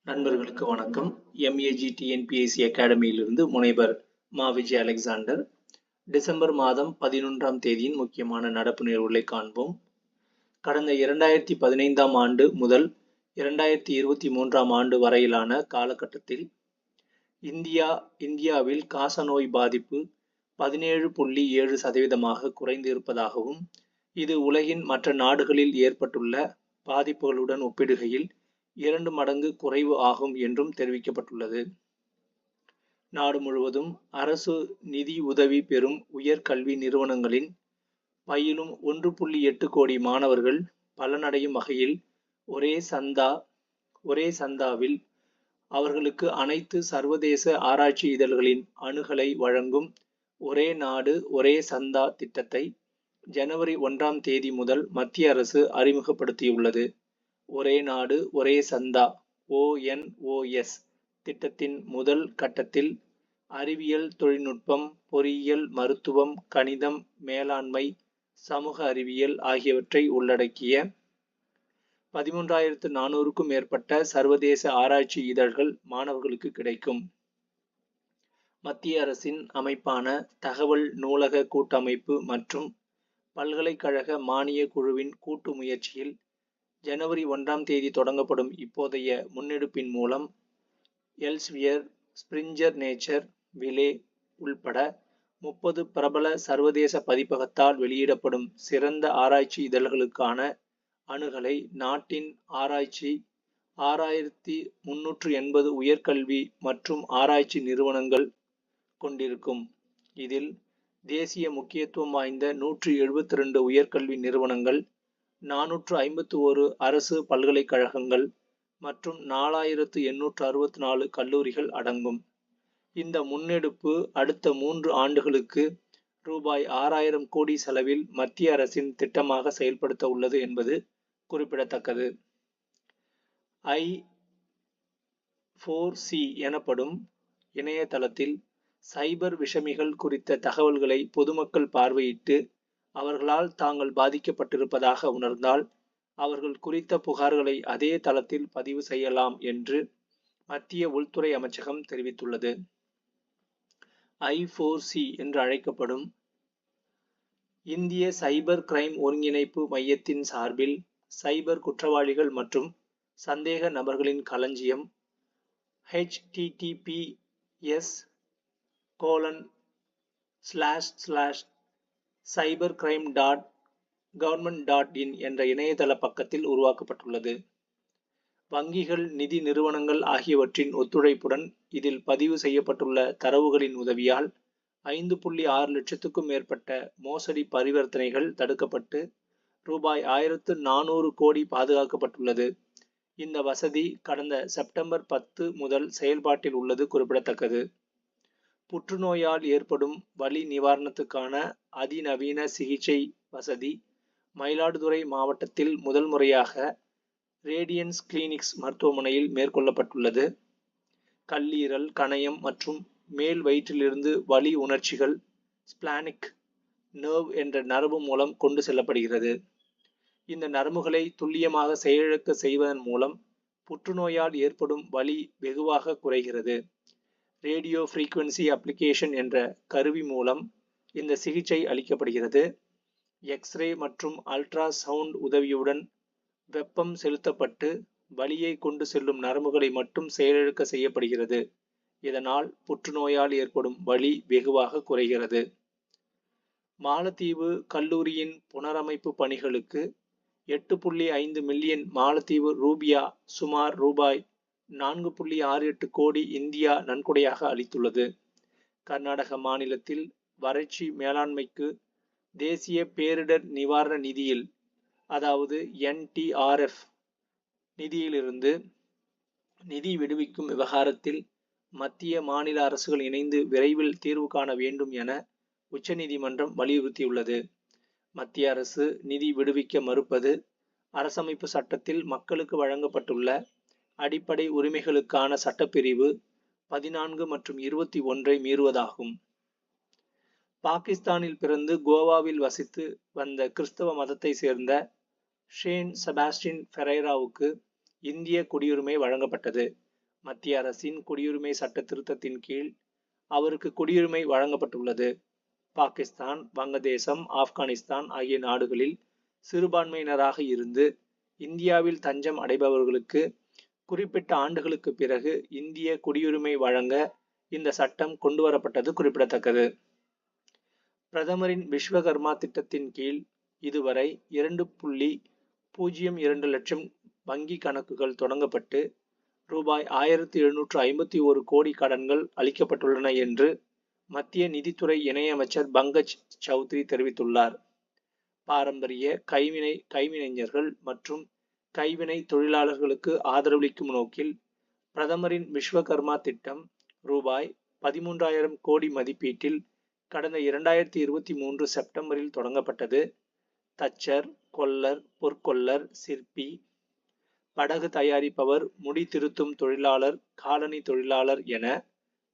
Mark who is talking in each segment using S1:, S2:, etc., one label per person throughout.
S1: நண்பர்களுக்கு வணக்கம். MAG TNPSC அகாடமியிலிருந்து முனைவர் மா. விஜய் அலெக்சாண்டர். டிசம்பர் மாதம் 11ஆம் தேதியின் முக்கியமான நடப்பு நிகழ்வுகளை காண்போம். கடந்த 2015ஆம் ஆண்டு முதல் 2023ஆம் ஆண்டு வரையிலான காலகட்டத்தில் இந்தியாவில் காசநோய் பாதிப்பு 17.7% குறைந்து இருப்பதாகவும், இது உலகின் மற்ற நாடுகளில் ஏற்பட்டுள்ள பாதிப்புகளுடன் ஒப்பிடுகையில் 2 மடங்கு குறைவு ஆகும் என்றும் தெரிவிக்கப்பட்டுள்ளது. நாடு முழுவதும் அரசு நிதி உதவி பெறும் உயர்கல்வி நிறுவனங்களின் பயிலும் 1.8 கோடி மாணவர்கள் பலனடையும் வகையில் ஒரே சந்தாவில் அவர்களுக்கு அனைத்து சர்வதேச ஆராய்ச்சி இதழ்களின் அணுகலை வழங்கும் ஒரே நாடு ஒரே சந்தா திட்டத்தை ஜனவரி 1ஆம் தேதி முதல் மத்திய அரசு அறிமுகப்படுத்தியுள்ளது. ஒரே நாடு ஒரே சந்தா ONOS திட்டத்தின் முதல் கட்டத்தில் அறிவியல், தொழில்நுட்பம், பொறியியல், மருத்துவம், கணிதம், மேலாண்மை, சமூக அறிவியல் ஆகியவற்றை உள்ளடக்கிய 13,400க்கும் மேற்பட்ட சர்வதேச ஆராய்ச்சி இதழ்கள் மாணவர்களுக்கு கிடைக்கும். மத்திய அரசின் அமைப்பான தகவல் நூலக கூட்டமைப்பு மற்றும் பல்கலைக்கழக மானிய குழுவின் கூட்டு முயற்சியில் ஜனவரி 1ஆம் தேதி தொடங்கப்படும் இப்போதைய முன்னெடுப்பின் மூலம் எல்செவியர், ஸ்பிரிங்கர் நேச்சர், விலே உள்பட 30 பிரபல சர்வதேச பதிப்பகத்தால் வெளியிடப்படும் சிறந்த ஆராய்ச்சி இதழ்களுக்கான அணுகலை நாட்டின் 6,380 உயர்கல்வி மற்றும் ஆராய்ச்சி நிறுவனங்கள் கொண்டிருக்கும். இதில் தேசிய முக்கியத்துவம் வாய்ந்த 172 உயர்கல்வி நிறுவனங்கள், 451 அரசு பல்கலைக்கழகங்கள் மற்றும் 4,864 கல்லூரிகள் அடங்கும். இந்த முன்னெடுப்பு அடுத்த 3 ஆண்டுகளுக்கு ரூபாய் 6,000 கோடி செலவில் மத்திய அரசின் திட்டமாக செயல்படுத்த உள்ளது என்பது குறிப்பிடத்தக்கது. I4C எனப்படும் இணையதளத்தில் சைபர் விஷமிகள் குறித்த தகவல்களை பொதுமக்கள் பார்வையிட்டு அவர்களால் தாங்கள் பாதிக்கப்பட்டிருப்பதாக உணர்ந்தால் அவர்கள் குறித்த புகார்களை அதே தளத்தில் பதிவு செய்யலாம் என்று மத்திய உள்துறை அமைச்சகம் தெரிவித்துள்ளது. I4C என்று அழைக்கப்படும் இந்திய சைபர் கிரைம் ஒருங்கிணைப்பு மையத்தின் சார்பில் சைபர் குற்றவாளிகள் மற்றும் சந்தேக நபர்களின் களஞ்சியம் https://cybercrime.government.in என்ற இணையதள பக்கத்தில் உருவாக்கப்பட்டுள்ளது. வங்கிகள், நிதி நிறுவனங்கள் ஆகியவற்றின் ஒத்துழைப்புடன் இதில் பதிவு செய்யப்பட்டுள்ள தரவுகளின் உதவியால் 5.6 லட்சத்துக்கும் மேற்பட்ட மோசடி பரிவர்த்தனைகள் தடுக்கப்பட்டு ரூபாய் 1,400 கோடி பாதுகாக்கப்பட்டுள்ளது. இந்த வசதி கடந்த செப்டம்பர் 10 முதல் செயல்பாட்டில் உள்ளது குறிப்பிடத்தக்கது. புற்றுநோயால் ஏற்படும் வலி நிவாரணத்துக்கான அதிநவீன சிகிச்சை வசதி மயிலாடுதுறை மாவட்டத்தில் முதல் முறையாக ரேடியன்ஸ் கிளினிக்ஸ் மருத்துவமனையில் மேற்கொள்ளப்பட்டுள்ளது. கல்லீரல், கணையம் மற்றும் மேல் வயிற்றிலிருந்து வலி உணர்ச்சிகள் ஸ்பிளானிக் நர்வ் என்ற நரம்பு மூலம் கொண்டு செல்லப்படுகிறது. இந்த நரம்புகளை துல்லியமாக செயலிழக்க செய்வதன் மூலம் புற்றுநோயால் ஏற்படும் வலி வெகுவாக குறைகிறது. ரேடியோ ஃப்ரீக்வன்சி அப்ளிகேஷன் என்ற கருவி மூலம் இந்த சிகிச்சை அளிக்கப்படுகிறது. எக்ஸ்ரே மற்றும் அல்ட்ரா சவுண்ட் உதவியுடன் வெப்பம் செலுத்தப்பட்டு வலியை கொண்டு செல்லும் நரம்புகளை மட்டும் செயலிழக்க செய்யப்படுகிறது. இதனால் புற்றுநோயால் ஏற்படும் வலி வெகுவாக குறைகிறது. மாலத்தீவு கல்லூரியின் புனரமைப்பு பணிகளுக்கு 8.5 மில்லியன் மாலத்தீவு ரூபியா சுமார் ரூபாய் 4.68 கோடி இந்தியா நன்கொடையாக அளித்துள்ளது. கர்நாடக மாநிலத்தில் வறட்சி மேலாண்மைக்கு தேசிய பேரிடர் நிவாரண நிதியில் அதாவது NTRF நிதியிலிருந்து நிதி விடுவிக்கும் விவகாரத்தில் மத்திய மாநில அரசுகள் இணைந்து விரைவில் தீர்வு காண வேண்டும் என உச்சநீதிமன்றம் வலியுறுத்தியுள்ளது. மத்திய அரசு நிதி விடுவிக்க மறுப்பது அரசமைப்பு சட்டத்தில் மக்களுக்கு வழங்கப்பட்டுள்ள அடிப்படை உரிமைகளுக்கான சட்டப்பிரிவு 14 மற்றும் 21 மீறுவதாகும். பாகிஸ்தானில் பிறந்து கோவாவில் வசித்து வந்த கிறிஸ்தவ மதத்தை சேர்ந்த ஷேன் செபாஸ்டின் ஃபெரைராவுக்கு இந்திய குடியுரிமை வழங்கப்பட்டது. மத்திய அரசின் குடியுரிமை சட்ட திருத்தத்தின் கீழ் அவருக்கு குடியுரிமை வழங்கப்பட்டுள்ளது. பாகிஸ்தான், வங்கதேசம், ஆப்கானிஸ்தான் ஆகிய நாடுகளில் சிறுபான்மையினராக இருந்து இந்தியாவில் தஞ்சம் அடைபவர்களுக்கு குறிப்பிட்ட ஆண்டுகளுக்கு பிறகு இந்திய குடியுரிமை வழங்க இந்த சட்டம் கொண்டுவரப்பட்டது குறிப்பிடத்தக்கது. பிரதமரின் விஸ்வகர்மா திட்டத்தின் கீழ் இதுவரை 2.02 லட்சம் வங்கி கணக்குகள் தொடங்கப்பட்டு ரூபாய் 1751 கோடி கடன்கள் அளிக்கப்பட்டுள்ளன என்று மத்திய நிதித்துறை இணையமைச்சர் பங்கஜ் சௌத்ரி தெரிவித்துள்ளார். பாரம்பரிய கைவினைஞர்கள் மற்றும் கைவினை தொழிலாளர்களுக்கு ஆதரவளிக்கும் நோக்கில் பிரதமரின் விஸ்வகர்மா திட்டம் ரூபாய் 13,000 கோடி மதிப்பீட்டில் கடந்த 2023 செப்டம்பரில் தொடங்கப்பட்டது. தச்சர், கொல்லர், பொற்கொல்லர், சிற்பி, படகு தயாரிப்பவர், முடி திருத்தும் தொழிலாளர், காலணி தொழிலாளர் என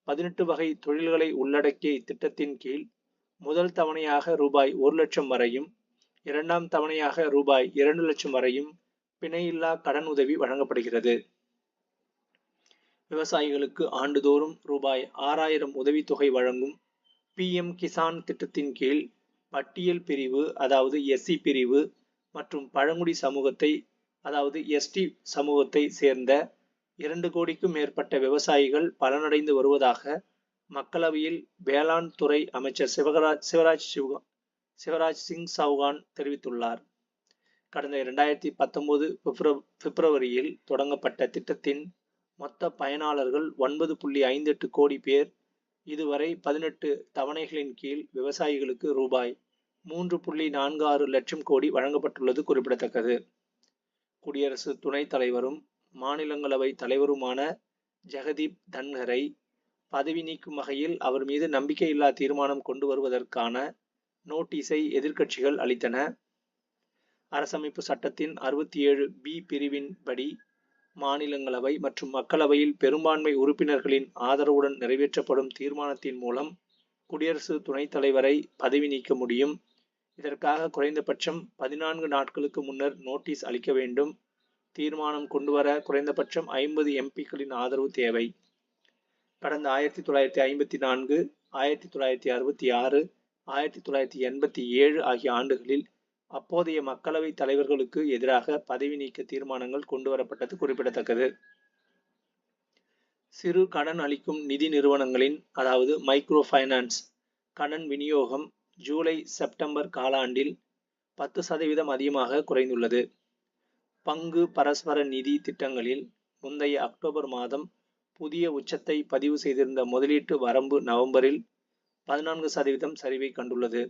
S1: 18 வகை தொழில்களை உள்ளடக்கிய இத்திட்டத்தின் கீழ் முதல் தவணையாக ரூபாய் 1 லட்சம் வரையும், இரண்டாம் தவணையாக ரூபாய் 2 லட்சம் வரையும் பிணையில்லா கடன் உதவி வழங்கப்படுகிறது. விவசாயிகளுக்கு ஆண்டுதோறும் ரூபாய் 6,000 உதவித்தொகை வழங்கும் PM கிசான் திட்டத்தின் கீழ் பட்டியல் பிரிவு அதாவது SC பிரிவு மற்றும் பழங்குடி சமூகத்தை அதாவது ST சமூகத்தை சேர்ந்த 2 கோடிக்கும் மேற்பட்ட விவசாயிகள் பலனடைந்து வருவதாக மக்களவையில் வேளாண் துறை அமைச்சர் சிவராஜ் சிங் சௌகான் தெரிவித்துள்ளார். கடந்த 2019 பிப்ரவரியில் தொடங்கப்பட்ட திட்டத்தின் மொத்த பயனாளர்கள் 9.58 கோடி பேர். இதுவரை 18 தவணைகளின் கீழ் விவசாயிகளுக்கு ரூபாய் 3.46 லட்சம் கோடி வழங்கப்பட்டுள்ளது குறிப்பிடத்தக்கது. குடியரசு துணைத் தலைவரும் மாநிலங்களவை தலைவருமான ஜெகதீப் தன்கரை பதவி நீக்கும் வகையில் அவர் மீது நம்பிக்கையில்லா தீர்மானம் கொண்டு வருவதற்கான நோட்டீஸை எதிர்க்கட்சிகள் அளித்தன. அரசமைப்பு சட்டத்தின் 67B பிரிவின் படி மாநிலங்களவை மற்றும் மக்களவையில் பெரும்பான்மை உறுப்பினர்களின் ஆதரவுடன் நிறைவேற்றப்படும் தீர்மானத்தின் மூலம் குடியரசு துணைத் தலைவரை பதவி நீக்க முடியும். இதற்காக குறைந்தபட்சம் 14 நாட்களுக்கு முன்னர் நோட்டீஸ் அளிக்க வேண்டும். தீர்மானம் கொண்டுவர குறைந்தபட்சம் 50 MPக்களின் ஆதரவு தேவை. கடந்த 1954, 1966, 1987 ஆகிய ஆண்டுகளில் அப்போதைய மக்களவை தலைவர்களுக்கு எதிராக பதவி நீக்க தீர்மானங்கள் கொண்டுவரப்பட்டது குறிப்பிடத்தக்கது. சிறு கடன் அளிக்கும் நிதி நிறுவனங்களின் அதாவது மைக்ரோ ஃபைனான்ஸ் கடன் விநியோகம் ஜூலை செப்டம்பர் காலாண்டில் 10% அதிகமாக குறைந்துள்ளது. பங்கு பரஸ்பர நிதி திட்டங்களில் முந்தைய அக்டோபர் மாதம் புதிய உச்சத்தை பதிவு செய்திருந்த முதலீட்டு வரம்பு நவம்பரில் 14% சரிவை கண்டுள்ளது.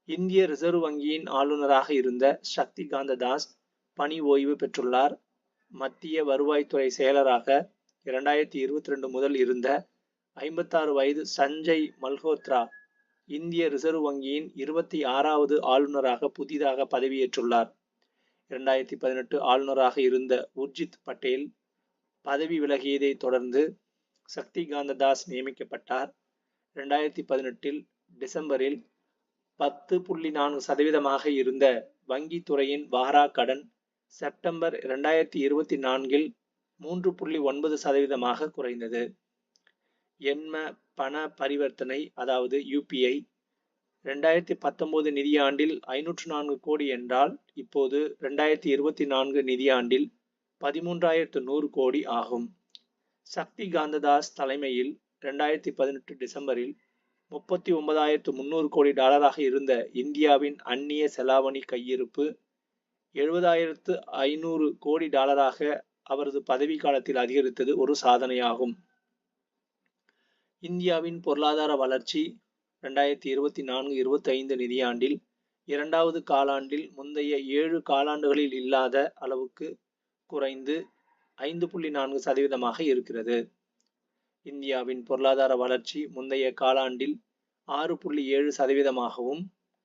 S1: இந்திய ரிசர்வ் வங்கியின் ஆளுநராக இருந்த சக்தி காந்த தாஸ் பணி ஓய்வு பெற்றுள்ளார். மத்திய வருவாய்த்துறை செயலராக 2022 முதல் இருந்த 56 வயது சஞ்சய் மல்ஹோத்ரா இந்திய ரிசர்வ் வங்கியின் 26வது ஆளுநராக புதிதாக பதவியேற்றுள்ளார். 2018 ஆளுநராக இருந்த உர்ஜித் பட்டேல் பதவி விலகியதை தொடர்ந்து சக்தி காந்த தாஸ் நியமிக்கப்பட்டார். 2018 டிசம்பரில் 10.4% இருந்த வங்கித்துறையின் வாரா கடன் செப்டம்பர் 2024 3.9% குறைந்தது. எண்ம பண பரிவர்த்தனை அதாவது UPI 2019 நிதியாண்டில் 504 கோடி என்றால் இப்போது 2024 நிதியாண்டில் 13,100 கோடி ஆகும். சக்தி காந்ததாஸ் தலைமையில் 2018 டிசம்பரில் 39,300 கோடி டாலராக இருந்த இந்தியாவின் அந்நிய செலாவணி கையிருப்பு 70,500 கோடி டாலராக அவரது பதவி காலத்தில் அதிகரித்தது ஒரு சாதனையாகும். இந்தியாவின் பொருளாதார வளர்ச்சி 2024-25 நிதியாண்டில் இரண்டாவது காலாண்டில் முந்தைய 7 காலாண்டுகளில் இல்லாத அளவுக்கு குறைந்து 5.4% இருக்கிறது. இந்தியாவின் பொருளாதார வளர்ச்சி முந்தைய காலாண்டில் 6.7%ஆகவும்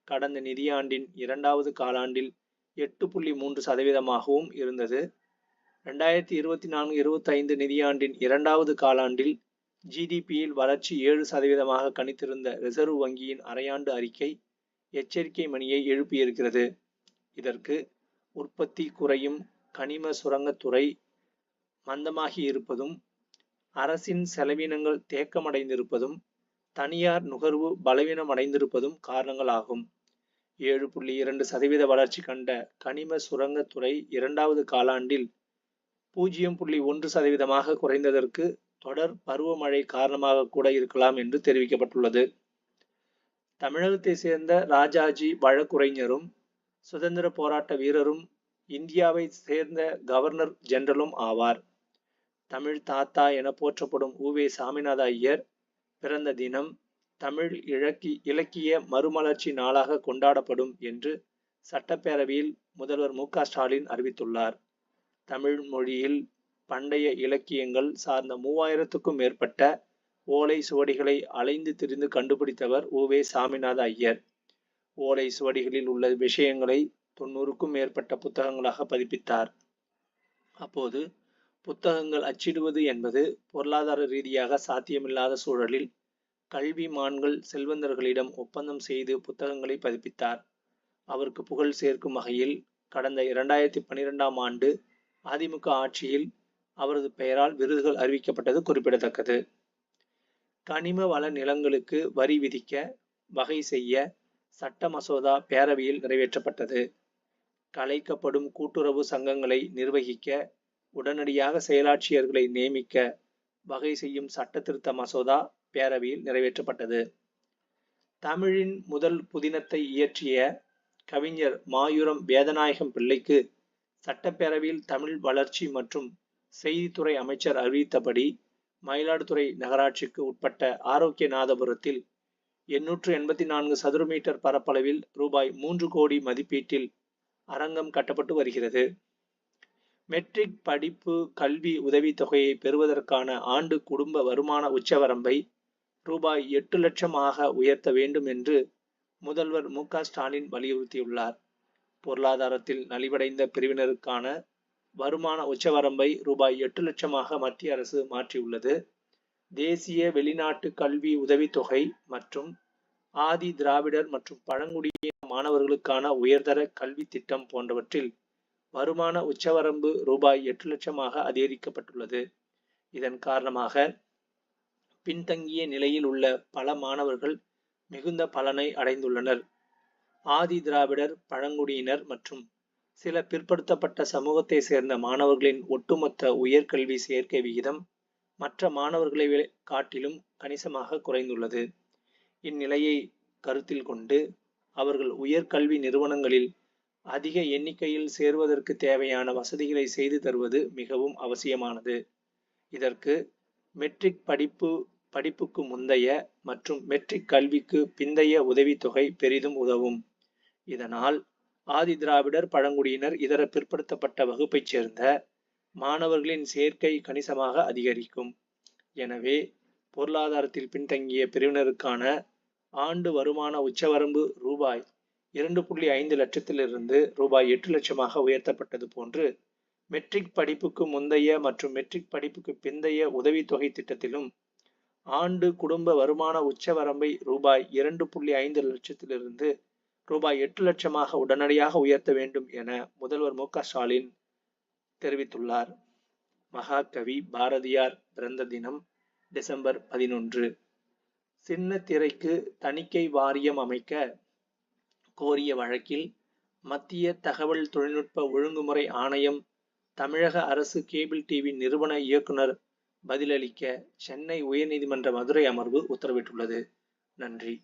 S1: கடந்த நிதியாண்டின் இரண்டாவது காலாண்டில் 8.3%ஆகவும் இருந்தது. 2024-25 நிதியாண்டின் இரண்டாவது காலாண்டில் GDPயில் வளர்ச்சி 7%ஆக கணித்திருந்த ரிசர்வ் வங்கியின் அரையாண்டு அறிக்கை எச்சரிக்கை மணியை எழுப்பியிருக்கிறது. இதற்கு உற்பத்தி குறையும் கனிம சுரங்கத்துறை மந்தமாகி இருப்பதும், அரசின் செலவினங்கள் தேக்கமடைந்திருப்பதும், தனியார் நுகர்வு பலவீனமடைந்திருப்பதும் காரணங்களாகும். 7.2% வளர்ச்சி கண்ட கனிம சுரங்கத்துறை 2வது காலாண்டில் 0.1% குறைந்ததற்கு தொடர் பருவமழை காரணமாக கூட இருக்கலாம் என்று தெரிவிக்கப்பட்டுள்ளது. தமிழகத்தை சேர்ந்த ராஜாஜி வழக்குரைஞரும் சுதந்திர போராட்ட வீரரும் இந்தியாவை சேர்ந்த கவர்னர் ஜெனரலும் ஆவார். தமிழ் தாத்தா என போற்றப்படும் உ.வே. சாமிநாத ஐயர் பிறந்த தினம் தமிழ் இலக்கிய மறுமலர்ச்சி நாளாக கொண்டாடப்படும் என்று சட்டப்பேரவையில் முதல்வர் மு.க. ஸ்டாலின் அறிவித்துள்ளார். தமிழ் மொழியில் பண்டைய இலக்கியங்கள் சார்ந்த 3000க்கும் மேற்பட்ட ஓலை சுவடிகளை அலைந்து திரிந்து கண்டுபிடித்தவர் உ.வே. சாமிநாத ஐயர். ஓலை சுவடிகளில் உள்ள விஷயங்களை 90க்கும் மேற்பட்ட புத்தகங்களாக பதிப்பித்தார். அப்போது புத்தகங்கள் அச்சிடுவது என்பது பொருளாதார ரீதியாக சாத்தியமில்லாத சூழலில் கல்விமான்கள் செல்வந்தர்களிடம் ஒப்பந்தம் செய்து புத்தகங்களை பதிப்பித்தார். அவருக்கு புகழ் சேர்க்கும் வகையில் கடந்த 2012ஆம் ஆண்டு அதிமுக ஆட்சியில் அவரது பெயரால் விருதுகள் அறிவிக்கப்பட்டது குறிப்பிடத்தக்கது. கனிம வள நிலங்களுக்கு வரி விதிக்க வகை செய்ய சட்ட மசோதா பேரவையில் நிறைவேற்றப்பட்டது. கலைக்கப்படும் கூட்டுறவு சங்கங்களை நிர்வகிக்க உடனடியாக செயலாட்சியர்களை நியமிக்க வகை செய்யும் சட்ட திருத்த மசோதா பேரவையில் நிறைவேற்றப்பட்டது. தமிழின் முதல் புதினத்தை இயற்றிய கவிஞர் மாயூரம் வேதநாயகம் பிள்ளைக்கு சட்டப்பேரவையில் தமிழ் வளர்ச்சி மற்றும் செய்தித்துறை அமைச்சர் அறிவித்தபடி மயிலாடுதுறை நகராட்சிக்கு உட்பட்ட ஆரோக்கியநாதபுரத்தில் 884 சதுர மீட்டர் பரப்பளவில் ரூபாய் 3 கோடி மதிப்பீட்டில் அரங்கம் கட்டப்பட்டு வருகிறது. மெட்ரிக் படிப்பு கல்வி உதவித்தொகையை பெறுவதற்கான ஆண்டு குடும்ப வருமான உச்சவரம்பை ரூபாய் 8 லட்சம் உயர்த்த வேண்டும் என்று முதல்வர் மு.க. ஸ்டாலின் வலியுறுத்தியுள்ளார். பொருளாதாரத்தில் நலிவடைந்த பிரிவினருக்கான வருமான உச்சவரம்பை ரூபாய் 8 லட்சமாக மத்திய அரசு மாற்றியுள்ளது. தேசிய வெளிநாட்டு கல்வி உதவித்தொகை மற்றும் ஆதி திராவிடர் மற்றும் பழங்குடியின மாணவர்களுக்கான உயர்தர கல்வி திட்டம் போன்றவற்றில் வருமான உச்சவரம்பு ரூபாய் 8 லட்சமாக அதிகரிக்கப்பட்டுள்ளது. இதன் காரணமாக பின்தங்கிய நிலையில் உள்ள பல மாணவர்கள் மிகுந்த பலனை அடைந்துள்ளனர். ஆதி திராவிடர், பழங்குடியினர் மற்றும் சில பிற்படுத்தப்பட்ட சமூகத்தை சேர்ந்த மாணவர்களின் ஒட்டுமொத்த உயர்கல்வி சேர்க்கை விகிதம் மற்ற மாணவர்களை காட்டிலும் கணிசமாக குறைந்துள்ளது. இந்நிலையை கருத்தில் கொண்டு அவர்கள் உயர்கல்வி நிறுவனங்களில் அதிக எண்ணிக்கையில் சேருவதற்கு தேவையான வசதிகளை செய்து தருவது மிகவும் அவசியமானது. இதற்கு மெட்ரிக் படிப்புக்கு முந்தைய மற்றும் மெட்ரிக் கல்விக்கு பிந்தைய உதவித்தொகை பெரிதும் உதவும். இதனால் ஆதி திராவிடர், பழங்குடியினர், இதர பிற்படுத்தப்பட்ட வகுப்பைச் சேர்ந்த மாணவர்களின் சேர்க்கை கணிசமாக அதிகரிக்கும். எனவே பொருளாதாரத்தில் பின்தங்கிய பிரிவினருக்கான ஆண்டு வருமான உச்சவரம்பு ரூபாய் 2.5 லட்சத்திலிருந்து ரூபாய் 8 லட்சமாக உயர்த்தப்பட்டது போன்று மெட்ரிக் படிப்புக்கு முந்தைய மற்றும் மெட்ரிக் படிப்புக்கு பிந்தைய உதவித்தொகை திட்டத்திலும் ஆண்டு குடும்ப வருமான உச்சவரம்பை ரூபாய் 2.5 லட்சத்திலிருந்து ரூபாய் 8 லட்சமாக உடனடியாக உயர்த்த வேண்டும் என முதல்வர் மு.க. ஸ்டாலின் தெரிவித்துள்ளார். மகாகவி பாரதியார் பிறந்த தினம் டிசம்பர் 11. சின்ன திரைக்கு தணிக்கை வாரியம் அமைக்க கோரிய வழக்கில் மத்திய தகவல் தொழில்நுட்ப ஒழுங்குமுறை ஆணையம் தமிழக அரசு கேபிள் டிவி நிறுவன இயக்குனர் பதிலளிக்க சென்னை உயர்நீதிமன்ற மதுரை அமர்வு உத்தரவிட்டுள்ளது. நன்றி.